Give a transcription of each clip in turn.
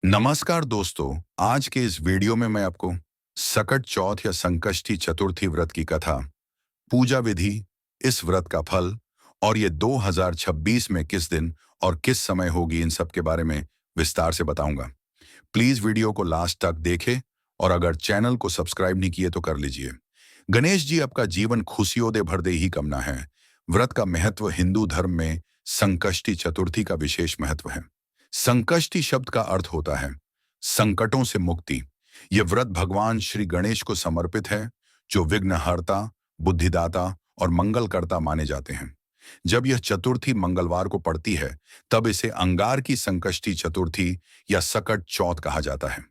नमस्कार दोस्तों, आज के इस वीडियो में मैं आपको सकट चौथ या संकष्टी चतुर्थी व्रत की कथा, पूजा विधि, इस व्रत का फल और ये 2026 में किस दिन और किस समय होगी इन सब के बारे में विस्तार से बताऊंगा। प्लीज वीडियो को लास्ट तक देखें और अगर चैनल को सब्सक्राइब नहीं किए तो कर लीजिए। गणेश जी आपका जीवन खुशियों दे भर दे ही कामना है। व्रत का महत्व हिंदू धर्म में संकष्टी चतुर्थी का विशेष महत्व है। संकष्टी शब्द का अर्थ होता है संकटों से मुक्ति। यह व्रत भगवान श्री गणेश को समर्पित है, जो विघ्नहर्ता, बुद्धिदाता और मंगलकर्ता माने जाते हैं। जब यह चतुर्थी मंगलवार को पड़ती है, तब इसे अंगार की संकष्टी चतुर्थी या सकट चौथ कहा जाता है।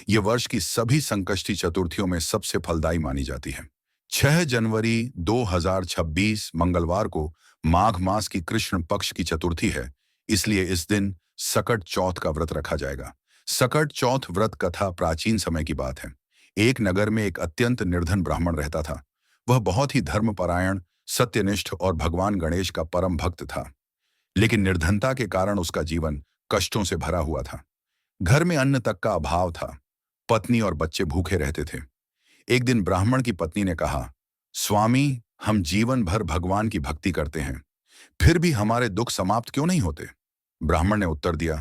यह वर्ष की सभी संकष्टी चतुर्थियों में सबसे फलदायी मानी जाती है। 6 जनवरी 2026 मंगलवार को माघ मास की कृष्ण पक्ष की चतुर्थी है, इसलिए इस दिन सकट चौथ का व्रत रखा जाएगा। सकट चौथ व्रत कथा प्राचीन समय की बात है। एक नगर में एक अत्यंत निर्धन ब्राह्मण रहता था। वह बहुत ही धर्मपरायण, सत्यनिष्ठ और भगवान गणेश का परम भक्त था। लेकिन निर्धनता के कारण उसका जीवन कष्टों से भरा हुआ था। घर में अन्न तक का अभाव था। पत्नी और बच्चे भूखे रहते थे। एक दिन ब्राह्मण की पत्नी ने कहा, स्वामी, हम जीवन भर भगवान की भक्ति करते हैं, फिर भी हमारे दुख समाप्त क्यों नहीं होते? ब्राह्मण ने उत्तर दिया,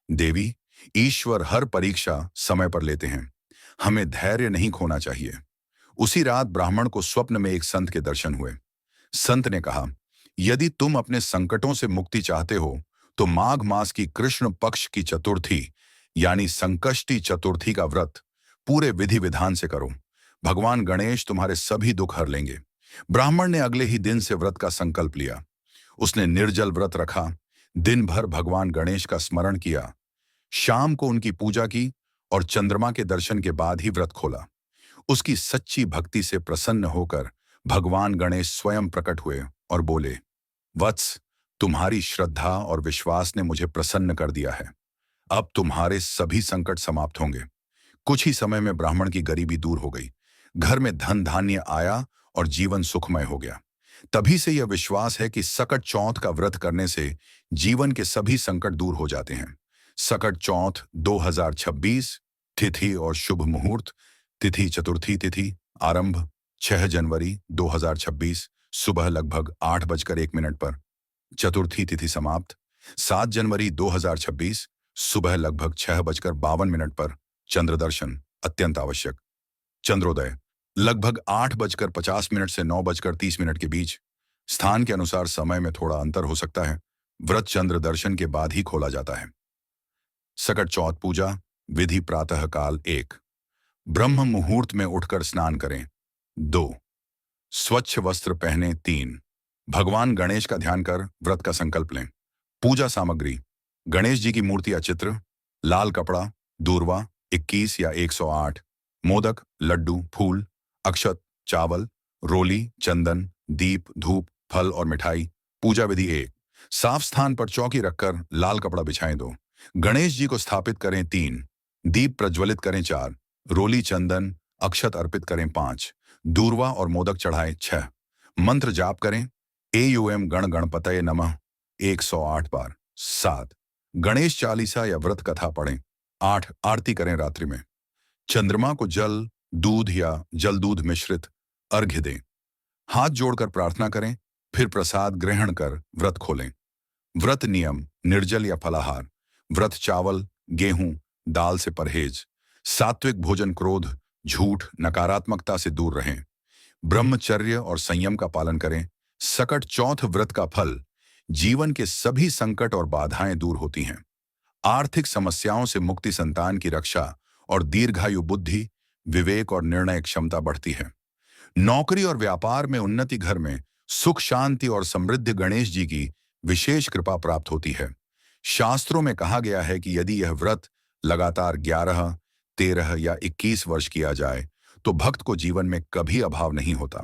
देवी, ईश्वर हर परीक्षा समय पर लेते हैं। हमें धैर्य नहीं खोना चाहिए। उसी रात ब्राह्मण को स्वप्न में एक संत के दर्शन हुए। संत ने कहा, यदि तुम अपने संकटों से मुक्ति चाहते हो तो माघ मास की कृष्ण पक्ष की चतुर्थी यानी संकष्टी चतुर्थी का व्रत पूरे विधि विधान से करो। भगवान गणेश तुम्हारे सभी दुख हर लेंगे। ब्राह्मण ने अगले ही दिन से व्रत का संकल्प लिया। उसने निर्जल व्रत रखा, दिन भर भगवान गणेश का स्मरण किया, शाम को उनकी पूजा की और चंद्रमा के दर्शन के बाद ही व्रत खोला। उसकी सच्ची भक्ति से प्रसन्न होकर भगवान गणेश स्वयं प्रकट हुए और बोले, वत्स, तुम्हारी श्रद्धा और विश्वास ने मुझे प्रसन्न कर दिया है। अब तुम्हारे सभी संकट समाप्त होंगे। कुछ ही समय में ब्राह्मण की गरीबी दूर हो गई। घर में धन धान्य आया और जीवन सुखमय हो गया। तभी से यह विश्वास है कि सकट चौथ का व्रत करने से जीवन के सभी संकट दूर हो जाते हैं। सकट चौथ 2026, तिथि और शुभ मुहूर्त। तिथि चतुर्थी तिथि, आरंभ 6 जनवरी 2026 सुबह लगभग 8:01 पर। चतुर्थी तिथि समाप्त 7 जनवरी 2026 सुबह लगभग 6:52 पर। चंद्र दर्शन अत्यंत आवश्यक। चंद्रोदय लगभग 8:50 से 9:30 के बीच। स्थान के अनुसार समय में थोड़ा अंतर हो सकता है। व्रत चंद्र दर्शन के बाद ही खोला जाता है। सकट चौथ पूजा विधि प्रातः काल 1, ब्रह्म मुहूर्त में उठकर स्नान करें। 2, स्वच्छ वस्त्र पहने। 3, भगवान गणेश का ध्यान कर व्रत का संकल्प लें। पूजा सामग्री, गणेश जी की मूर्ति या चित्र, लाल कपड़ा, दूर्वा 21 या 108, मोदक, लड्डू, फूल, अक्षत, चावल, रोली, चंदन, दीप, धूप, फल और मिठाई। पूजा विधि 1, साफ स्थान पर चौकी रखकर लाल कपड़ा बिछाएं। 2, गणेश जी को स्थापित करें। 3, दीप प्रज्वलित करें। 4, रोली, चंदन, अक्षत अर्पित करें। 5, दूर्वा और मोदक चढ़ाएं। 6, मंत्र जाप करें। एयुएम गण गणपतये नमः 108 बार। 7, गणेश चालीसा या व्रत कथा पढ़ें। 8, आरती करें रात्रि में। चंद्रमा को जल, दूध या जल दूध मिश्रित अर्घ्य दें। हाथ जोड़कर प्रार्थना करें, फिर प्रसाद ग्रहण कर व्रत खोलें। व्रत नियम, निर्जल या फलाहार। व्रत चावल, गेहूं, दाल से परहेज। सात्विक भोजन, क्रोध, झूठ, नकारात्मकता से दूर रहें। ब्रह्मचर्य और संयम का पालन करें। सकट चौथ व्रत का फल, जीवन के सभी संकट और बाधाएं दूर होती हैं। आर्थिक समस्याओं से मुक्ति, संतान की रक्षा और दीर्घायु, बुद्धि, विवेक और निर्णय क्षमता बढ़ती है। नौकरी और व्यापार में उन्नति, घर में सुख, शांति और समृद्धि गणेश जी की विशेष कृपा प्राप्त होती है। शास्त्रों में कहा गया है कि यदि यह व्रत लगातार 11, 13 या 21 वर्ष किया जाए तो भक्त को जीवन में कभी अभाव नहीं होता।